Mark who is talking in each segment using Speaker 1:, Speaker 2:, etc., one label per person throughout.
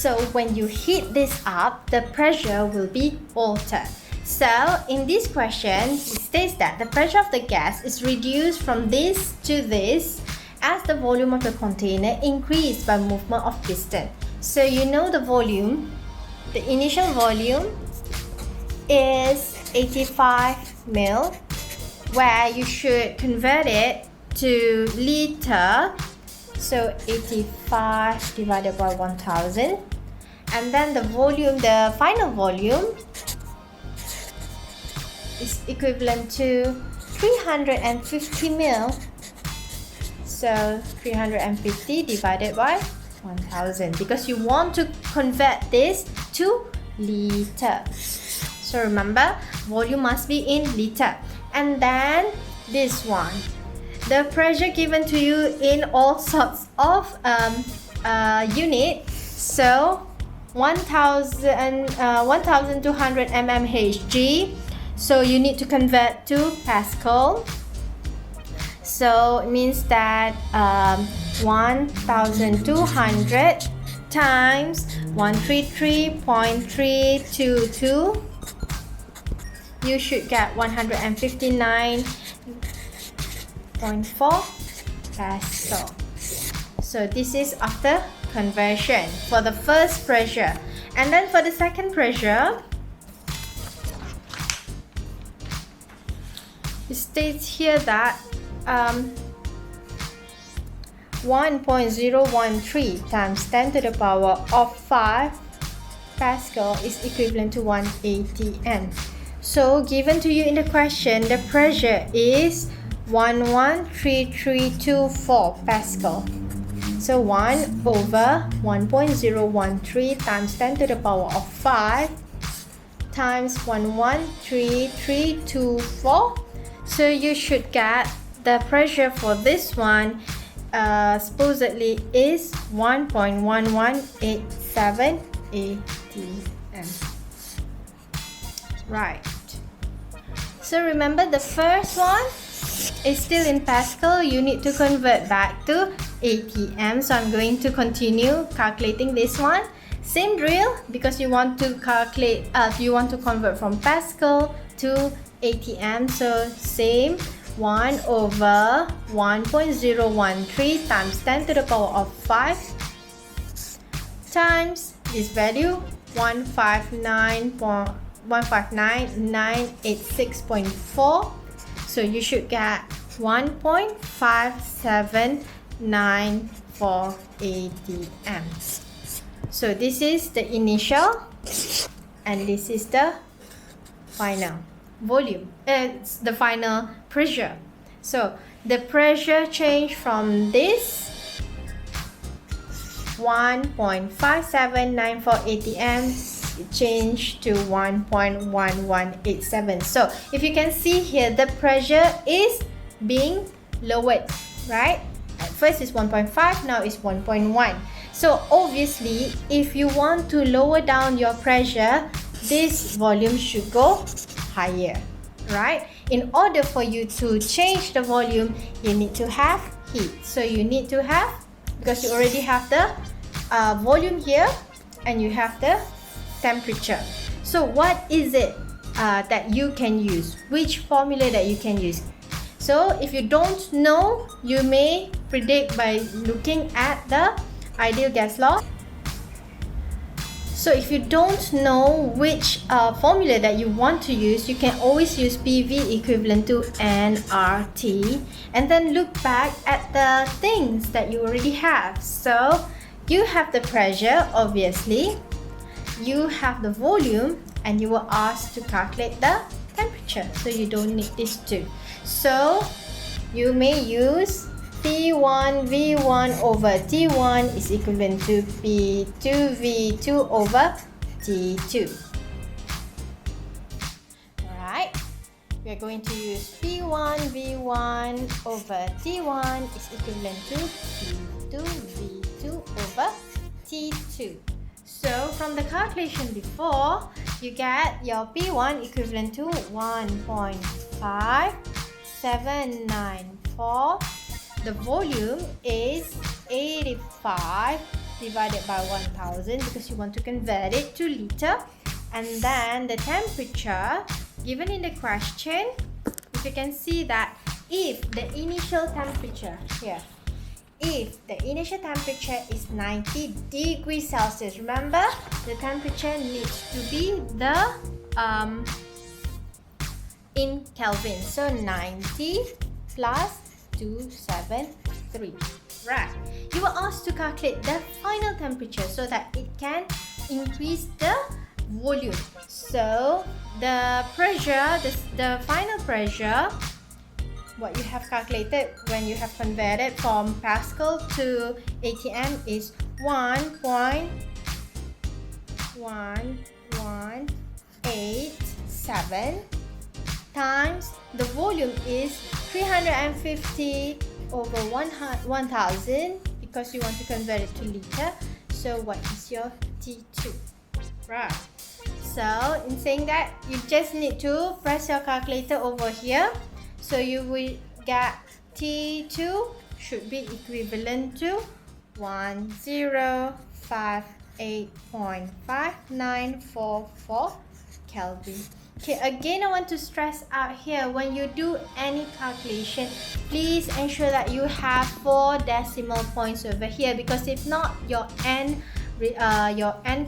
Speaker 1: So when you heat this up, the pressure will be altered. So in this question, it states that the pressure of the gas is reduced from this to this as the volume of the container increased by movement of piston. So you know the volume, the initial volume is 85 ml, where you should convert it to liter. So 85 divided by 1000, and then the volume, the final volume is equivalent to 350 ml. So 350 divided by 1000, because you want to convert this to liter. So remember, volume must be in liter. And then this one, the pressure given to you in all sorts of unit. So 1200 mmHg. So you need to convert to Pascal. So it means that 1200 times 133.322, you should get 159.4 Pascal. So this is after conversion for the first pressure. And then for the second pressure, it states here that 1.013 times 10 to the power of 5 Pascal is equivalent to 1 atm. So given to you in the question, the pressure is 113324 Pascal. So 1 over 1.013 times 10 to the power of 5 times 113324. So you should get the pressure for this one supposedly is 1.1187 atm. Right. So remember, the first one is still in Pascal. You need to convert back to atm. So I'm going to continue calculating this one. Same drill, because you want to calculate, you want to convert from Pascal to atm. So same, 1 over 1.013 times 10 to the power of 5 times this value, 159,986.4. So you should get 1.5794 atm. So this is the initial and this is the final volume. It's the final pressure. So the pressure change from this 1.5794 atm, it changed to 1.1187. So if you can see here, the pressure is being lowered, right? At first it's 1.5, now it's 1.1. So obviously, if you want to lower down your pressure, this volume should go higher, right? In order for you to change the volume, you need to have heat. So you need to have, because you already have the volume here and you have the temperature. So what is it that you can use? Which formula that you can use? So if you don't know, you may predict by looking at the ideal gas law. So if you don't know which formula that you want to use, you can always use PV equivalent to nRT, and then look back at the things that you already have. So you have the pressure, obviously, you have the volume, and you were asked to calculate the temperature. So you don't need these two. So you may use P1 V1 over T1 is equivalent to P2 V2 over T2. Alright, we are going to use P1 V1 over T1 is equivalent to P2 V2 over T2. So from the calculation before, you get your P1 equivalent to 1.5794. The volume is 85 divided by 1000 because you want to convert it to liter. And then the temperature given in the question, if you can see that if the initial temperature here, if the initial temperature is 90 degrees Celsius, remember the temperature needs to be the in Kelvin. So 90 plus 273. Right. You were asked to calculate the final temperature so that it can increase the volume. So the pressure, the final pressure, what you have calculated when you have converted from Pascal to ATM is 1.1187 times the volume is 350 over 1000 because you want to convert it to liter. So what is your T2? Right. So in saying that, you just need to press your calculator over here. So you will get T2 should be equivalent to 1058.5944 Kelvin. Okay, again I want to stress out here, when you do any calculation, please ensure that you have 4 decimal points over here, because if not, your end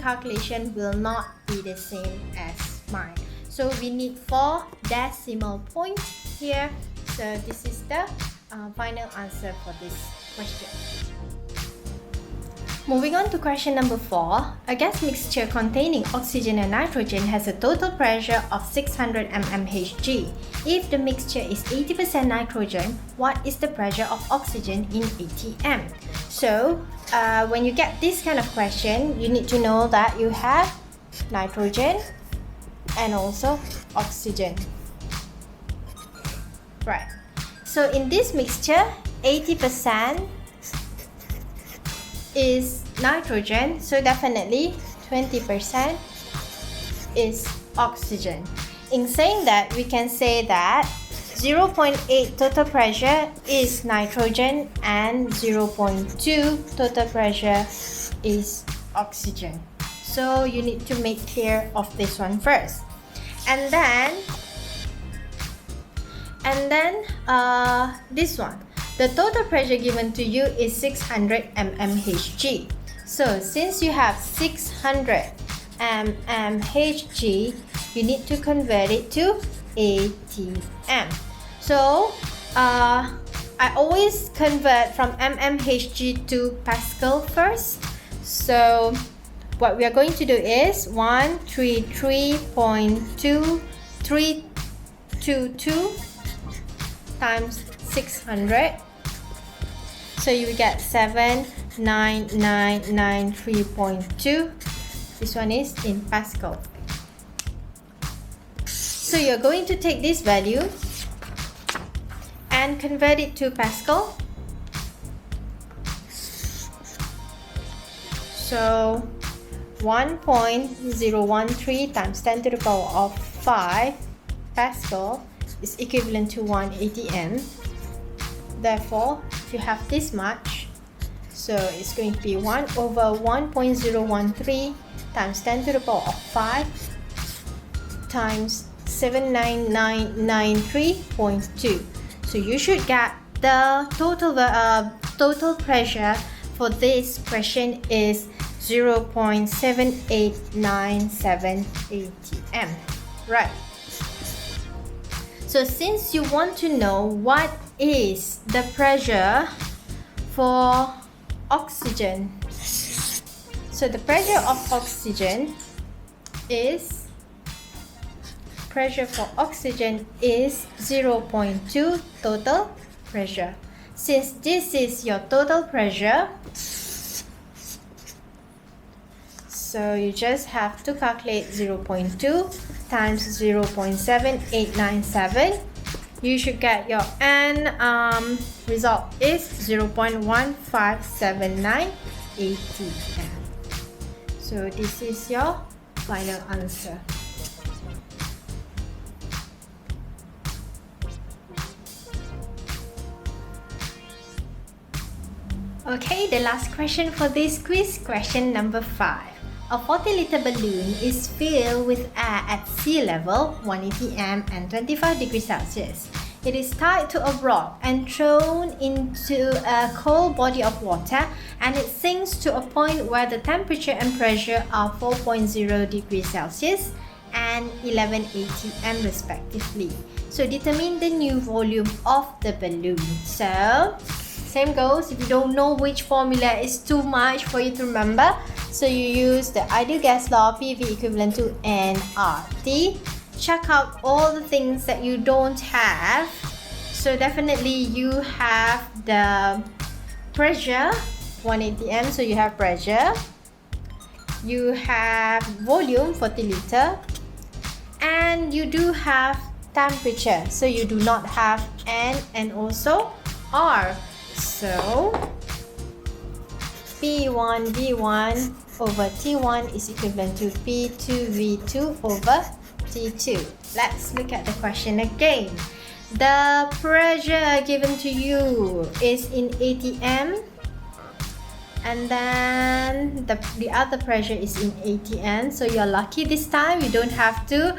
Speaker 1: calculation will not be the same as mine. So we need 4 decimal points here. So this is the final answer for this question. Moving on to question number 4. A gas mixture containing oxygen and nitrogen has a total pressure of 600 mmHg. If the mixture is 80% nitrogen, what is the pressure of oxygen in ATM? So when you get this kind of question, you need to know that you have nitrogen and also oxygen. Right. So in this mixture, 80% is nitrogen, so definitely 20% is oxygen. In saying that, we can say that 0.8 total pressure is nitrogen and 0.2 total pressure is oxygen. So you need to make clear of this one first. And then this one, the total pressure given to you is 600 mmHg. So since you have 600 mmHg, you need to convert it to ATM. So I always convert from mmHg to Pascal first. So what we are going to do is 133.2322 times 600. So you will get 79993.2. This one is in Pascal. So you're going to take this value and convert it to Pascal. So 1.013 times 10 to the power of 5 Pascal is equivalent to 1 ATM. Therefore, if you have this much, so it's going to be 1 over 1.013 times 10 to the power of 5 times 79993.2. So you should get the total pressure for this question is 0.7897 ATM. Right. So since you want to know what is the pressure for oxygen, so the pressure of oxygen is 0.2 total pressure. Since this is your total pressure, so you just have to calculate 0.2 times 0.7897. You should get your end result is 0.1579 ATM. So this is your final answer. Okay, the last question for this quiz, question number 5. A 40-liter balloon is filled with air at sea level, 180 m and 25 degrees Celsius. It is tied to a rock and thrown into a cold body of water, and it sinks to a point where the temperature and pressure are 4.0 degrees Celsius and 1180 m respectively. So determine the new volume of the balloon. So same goes, if you don't know which formula is too much for you to remember, so you use the ideal gas law, PV equivalent to nRT. Check out all the things that you don't have. So definitely you have the pressure, 180 m, so you have pressure. You have volume, 40 liter. And you do have temperature, so you do not have N and also R. So P1 V1 over T1 is equivalent to P2 V2 over T2. Let's look at the question again. The pressure given to you is in ATM, and then the other pressure is in ATM. So you're lucky this time, you don't have to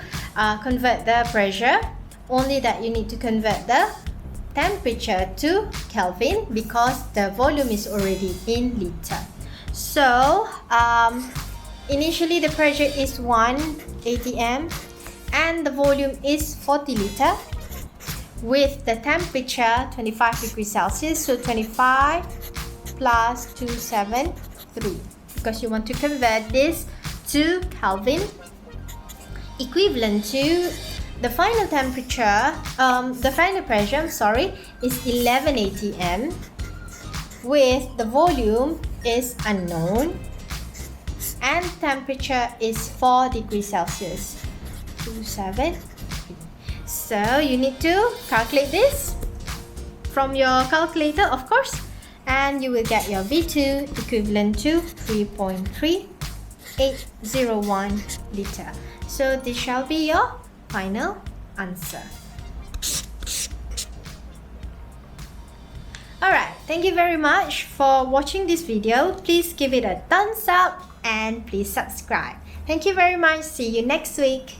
Speaker 1: convert the pressure, only that you need to convert the temperature to Kelvin because the volume is already in liter. So initially the pressure is 1 ATM and the volume is 40 liter with the temperature 25 degrees Celsius, so 25 plus 273, because you want to convert this to Kelvin, equivalent to the final temperature, the final pressure, is 1180 m with the volume is unknown and temperature is 4 degrees Celsius. 273. So you need to calculate this from your calculator, of course, and you will get your V2 equivalent to 3.3801 liter. So this shall be your final answer. Alright, thank you very much for watching this video. Please give it a thumbs up and please subscribe. Thank you very much. See you next week.